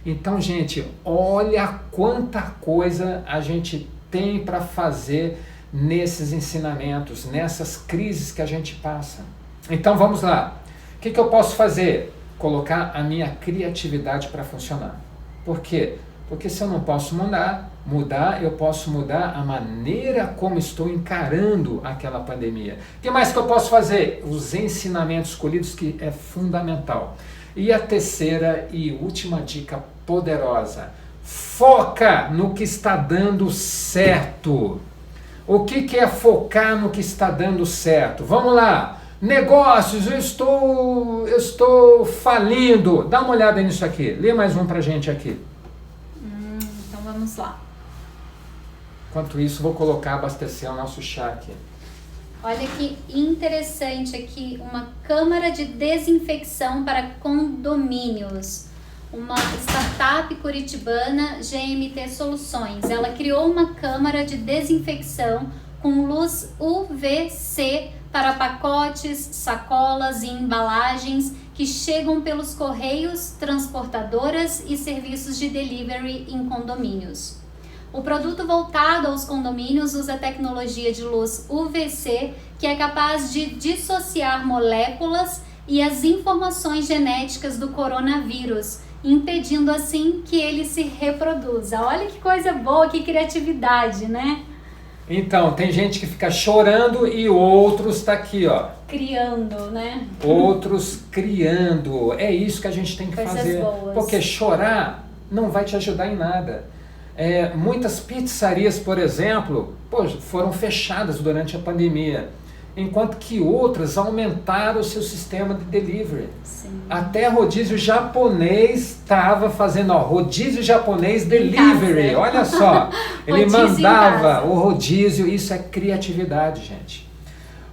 Então, gente, olha quanta coisa a gente tem para fazer nesses ensinamentos, nessas crises que a gente passa. Então, vamos lá. O que eu posso fazer? Colocar a minha criatividade para funcionar. Por quê? Porque se eu não posso mudar, eu posso mudar a maneira como estou encarando aquela pandemia. O que mais que eu posso fazer? Os ensinamentos escolhidos, que é fundamental. E a terceira e última dica poderosa: foca no que está dando certo. O que é focar no que está dando certo? Vamos lá. Negócios, eu estou falindo. Dá uma olhada nisso aqui. Lê mais um pra gente aqui. Então vamos lá. Enquanto isso, vou colocar, abastecer o nosso chá aqui. Olha que interessante aqui, uma câmara de desinfecção para condomínios. Uma startup curitibana, GMT Soluções. Ela criou uma câmara de desinfecção com luz UVC para pacotes, sacolas e embalagens que chegam pelos correios, transportadoras e serviços de delivery em condomínios. O produto voltado aos condomínios usa tecnologia de luz UVC, que é capaz de dissociar moléculas e as informações genéticas do coronavírus, impedindo assim que ele se reproduza. Olha que coisa boa, que criatividade, né? Então, tem gente que fica chorando e outros tá aqui, ó. Criando, né? Outros criando. É isso que a gente tem que Coisas fazer. boas. Porque chorar não vai te ajudar em nada. Muitas pizzarias, por exemplo, foram fechadas durante a pandemia, enquanto que outras aumentaram o seu sistema de delivery. Sim. Até rodízio japonês estava fazendo, rodízio japonês delivery, olha só. Ele mandava o rodízio, isso é criatividade, gente.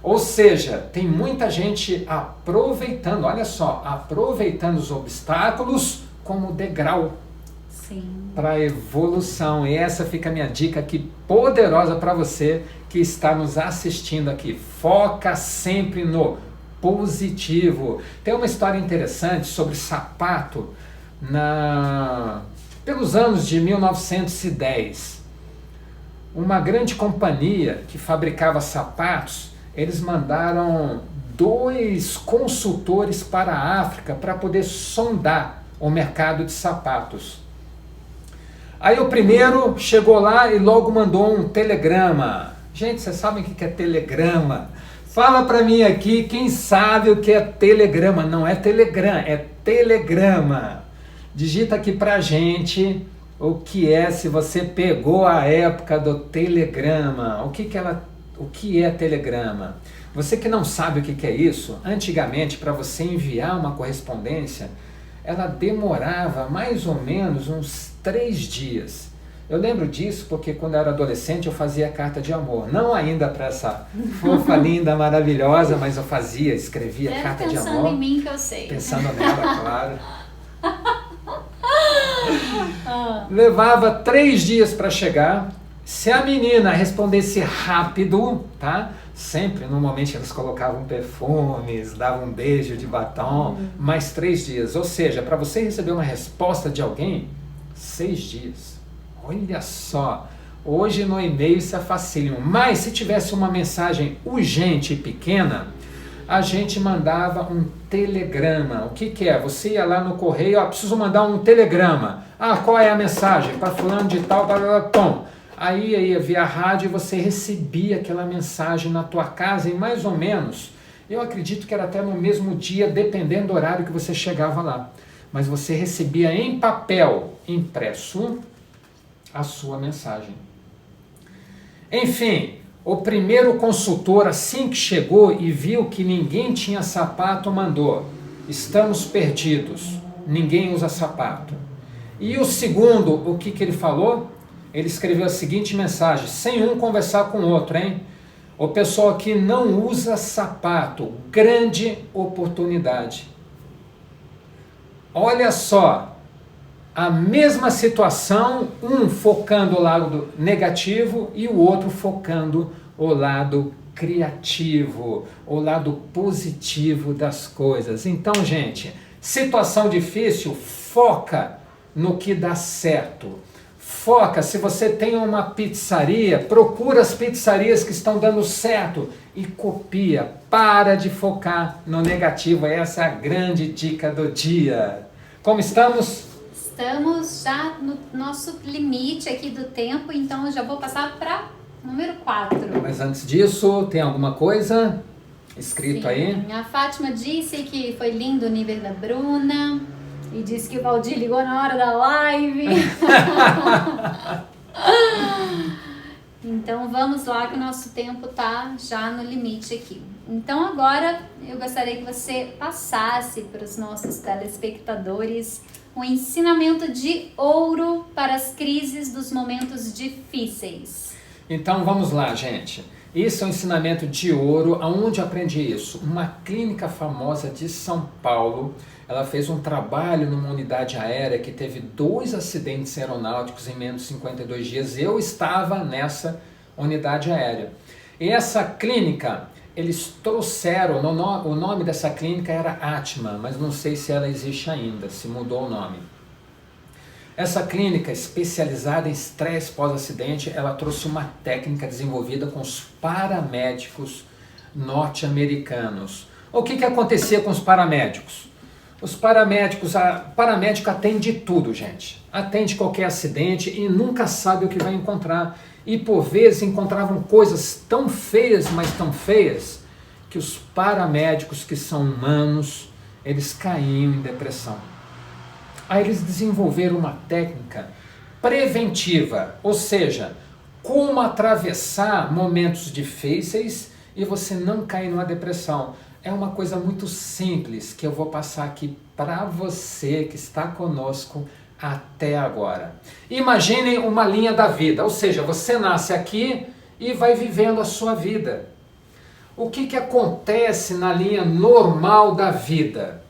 Ou seja, tem muita gente aproveitando, olha só, aproveitando os obstáculos como degrau para a evolução. E essa fica a minha dica aqui poderosa para você que está nos assistindo aqui. Foca sempre no positivo. Tem uma história interessante sobre sapato pelos anos de 1910. Uma grande companhia que fabricava sapatos, eles mandaram 2 consultores para a África para poder sondar o mercado de sapatos. Aí o primeiro chegou lá e logo mandou um telegrama. Gente, vocês sabem o que é telegrama? Fala para mim aqui quem sabe o que é telegrama. Não é Telegram, é telegrama. Digita aqui pra gente o que é, se você pegou a época do telegrama. O que é telegrama? Você que não sabe o que é isso, antigamente para você enviar uma correspondência, ela demorava mais ou menos uns 3 dias. Eu lembro disso porque quando eu era adolescente eu fazia carta de amor. Não ainda para essa fofa, linda, maravilhosa, mas eu escrevia carta de amor. Pensando em mim que eu sei. Pensando nela, claro. Levava 3 dias para chegar. Se a menina respondesse rápido, tá? Sempre, normalmente eles colocavam perfumes, davam um beijo de batom, mais 3 dias. Ou seja, para você receber uma resposta de alguém, 6 dias. Olha só, hoje no e-mail isso é facílimo. Mas se tivesse uma mensagem urgente e pequena, a gente mandava um telegrama. O que é? Você ia lá no correio, preciso mandar um telegrama. Qual é a mensagem? Para fulano de tal, pom. Aí ia via rádio e você recebia aquela mensagem na tua casa em mais ou menos, eu acredito que era até no mesmo dia, dependendo do horário que você chegava lá. Mas você recebia em papel impresso a sua mensagem. Enfim, O primeiro consultor, assim que chegou e viu que ninguém tinha sapato, mandou: estamos perdidos, ninguém usa sapato. E o segundo, o que ele falou? Ele escreveu a seguinte mensagem, sem um conversar com o outro, hein? O pessoal aqui não usa sapato, grande oportunidade. Olha só, a mesma situação, um focando o lado negativo e o outro focando o lado criativo, o lado positivo das coisas. Então, gente, situação difícil, foca no que dá certo. Foca, se você tem uma pizzaria, procura as pizzarias que estão dando certo e copia. Para de focar no negativo. Essa é a grande dica do dia. Como estamos? Estamos já no nosso limite aqui do tempo, então eu já vou passar para número 4. Mas antes disso, tem alguma coisa escrito aí? A Fátima disse que foi lindo o nível da Bruna. E disse que o Valdir ligou na hora da live. Então vamos lá que o nosso tempo tá já no limite aqui. Então agora eu gostaria que você passasse para os nossos telespectadores um ensinamento de ouro para as crises dos momentos difíceis. Então vamos lá, gente. Isso é um ensinamento de ouro. Aonde eu aprendi isso? Uma clínica famosa de São Paulo. Ela fez um trabalho numa unidade aérea que teve 2 acidentes aeronáuticos em menos de 52 dias. Eu estava nessa unidade aérea. E essa clínica, eles trouxeram, o nome dessa clínica era Atma, mas não sei se ela existe ainda, se mudou o nome. Essa clínica especializada em estresse pós-acidente, ela trouxe uma técnica desenvolvida com os paramédicos norte-americanos. O que acontecia com os paramédicos? Os paramédicos, paramédico atende tudo, gente. Atende qualquer acidente e nunca sabe o que vai encontrar. E por vezes encontravam coisas tão feias, mas tão feias, que os paramédicos que são humanos, eles caíam em depressão. Aí eles desenvolveram uma técnica preventiva, ou seja, como atravessar momentos difíceis e você não cair numa depressão. É uma coisa muito simples que eu vou passar aqui para você que está conosco até agora. Imaginem uma linha da vida, ou seja, você nasce aqui e vai vivendo a sua vida. O que acontece na linha normal da vida?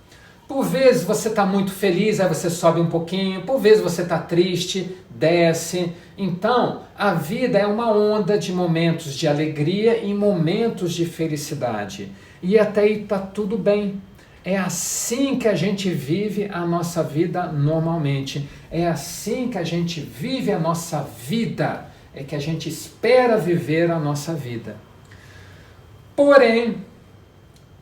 Por vezes você está muito feliz, aí você sobe um pouquinho, por vezes você está triste, desce. Então, a vida é uma onda de momentos de alegria e momentos de felicidade. E até aí está tudo bem. É assim que a gente vive a nossa vida normalmente. É assim que a gente vive a nossa vida. É que a gente espera viver a nossa vida. Porém,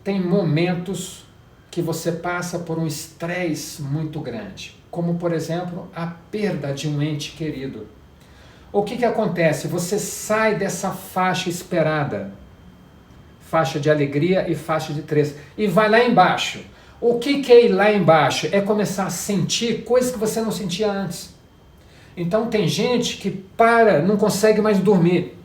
tem momentos que você passa por um estresse muito grande, como por exemplo a perda de um ente querido. O que acontece? Você sai dessa faixa esperada, faixa de alegria e faixa de tristeza, e vai lá embaixo. O que é ir lá embaixo? É começar a sentir coisas que você não sentia antes. Então tem gente que não consegue mais dormir.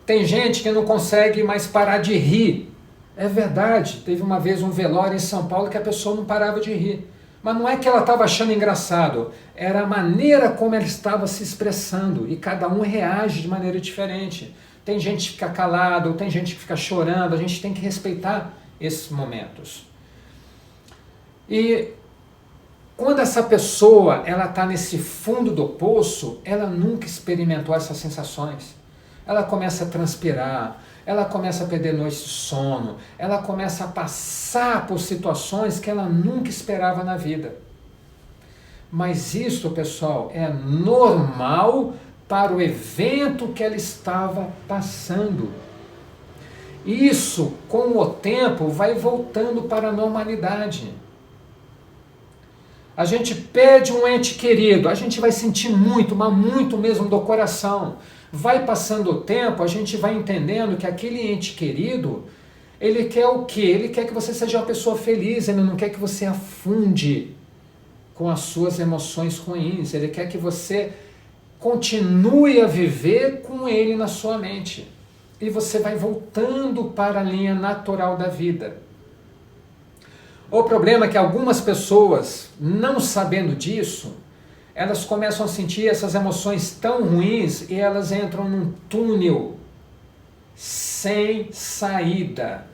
Tem gente que não consegue mais parar de rir. É verdade, teve uma vez um velório em São Paulo que a pessoa não parava de rir. Mas não é que ela estava achando engraçado, era a maneira como ela estava se expressando. E cada um reage de maneira diferente. Tem gente que fica calado, tem gente que fica chorando, a gente tem que respeitar esses momentos. E quando essa pessoa está nesse fundo do poço, ela nunca experimentou essas sensações. Ela começa a transpirar, ela começa a perder noites de sono, ela começa a passar por situações que ela nunca esperava na vida. Mas isso, pessoal, é normal para o evento que ela estava passando. Isso, com o tempo, vai voltando para a normalidade. A gente perde um ente querido, a gente vai sentir muito, mas muito mesmo do coração. Vai passando o tempo, a gente vai entendendo que aquele ente querido, ele quer o quê? Ele quer que você seja uma pessoa feliz, ele não quer que você afunde com as suas emoções ruins, ele quer que você continue a viver com ele na sua mente. E você vai voltando para a linha natural da vida. O problema é que algumas pessoas, não sabendo disso, elas começam a sentir essas emoções tão ruins e elas entram num túnel sem saída.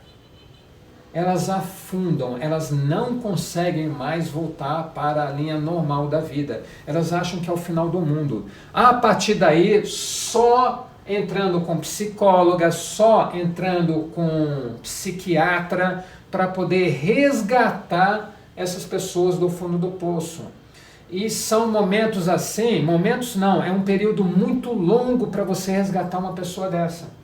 Elas afundam, elas não conseguem mais voltar para a linha normal da vida. Elas acham que é o final do mundo. A partir daí, só entrando com psicóloga, só entrando com psiquiatra, para poder resgatar essas pessoas do fundo do poço. E são momentos assim, momentos não, é um período muito longo para você resgatar uma pessoa dessa.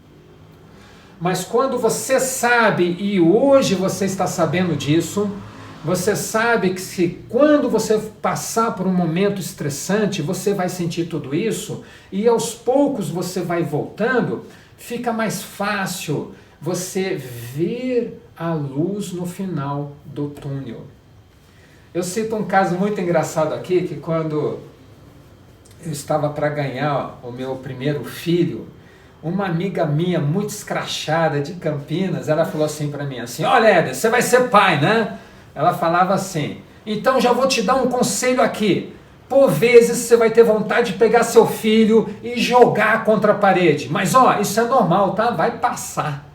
Mas quando você sabe, e hoje você está sabendo disso, você sabe que se quando você passar por um momento estressante, você vai sentir tudo isso, e aos poucos você vai voltando, fica mais fácil você ver a luz no final do túnel. Eu cito um caso muito engraçado aqui, que quando eu estava para ganhar o meu primeiro filho, uma amiga minha muito escrachada de Campinas, ela falou assim para mim, assim, olha Éder, você vai ser pai, né? Ela falava assim, então já vou te dar um conselho aqui, por vezes você vai ter vontade de pegar seu filho e jogar contra a parede, mas ó, isso é normal, tá? Vai passar.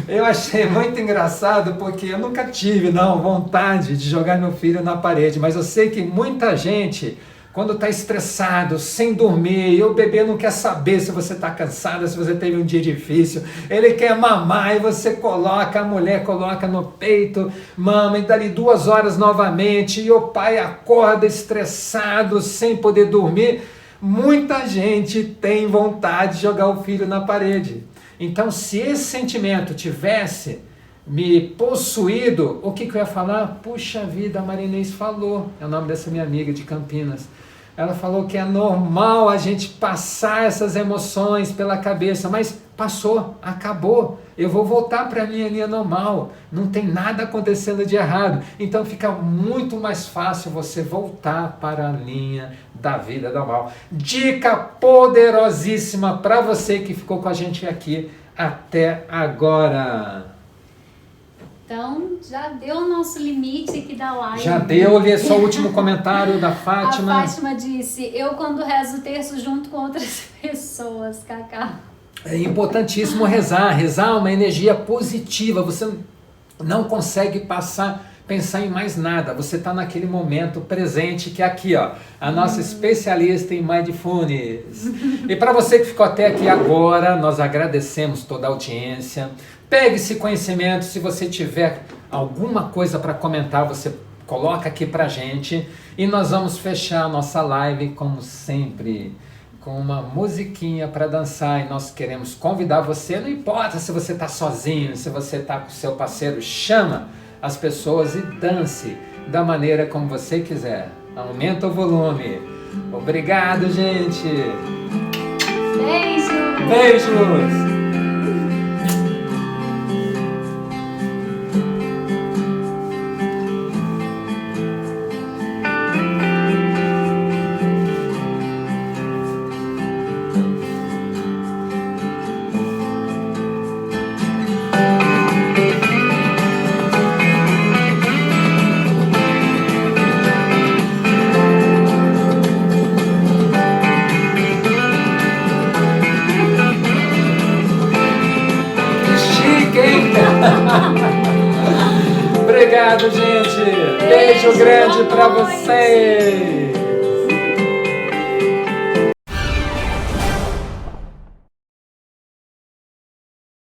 Eu achei muito engraçado porque eu nunca tive, não, vontade de jogar meu filho na parede, mas eu sei que muita gente, quando está estressado, sem dormir, e o bebê não quer saber se você está cansada, se você teve um dia difícil, ele quer mamar e você coloca, a mulher coloca no peito, mama e dali 2 horas novamente, e o pai acorda estressado, sem poder dormir. Muita gente tem vontade de jogar o filho na parede. Então, se esse sentimento tivesse me possuído, o que eu ia falar? Puxa vida, a Marinês falou, é o nome dessa minha amiga de Campinas. Ela falou que é normal a gente passar essas emoções pela cabeça, mas passou, acabou. Eu vou voltar para a minha linha normal, não tem nada acontecendo de errado. Então fica muito mais fácil você voltar para a linha da vida normal. Dica poderosíssima para você que ficou com a gente aqui até agora. Então, já deu o nosso limite aqui da live. Já deu, li só o último comentário da Fátima. A Fátima disse, eu quando rezo o terço junto com outras pessoas, Cacá. É importantíssimo rezar é uma energia positiva, você não consegue pensar em mais nada, você está naquele momento presente que é aqui, ó, a nossa especialista em Mindfulness. E para você que ficou até aqui agora, nós agradecemos toda a audiência. Pegue esse conhecimento, se você tiver alguma coisa para comentar, você coloca aqui pra gente e nós vamos fechar a nossa live como sempre com uma musiquinha para dançar, e nós queremos convidar você, não importa se você está sozinho, se você está com seu parceiro, chama as pessoas e dance da maneira como você quiser. Aumenta o volume. Obrigado, gente. Beijo. Beijos. Obrigado, gente. Beijo grande pra vocês.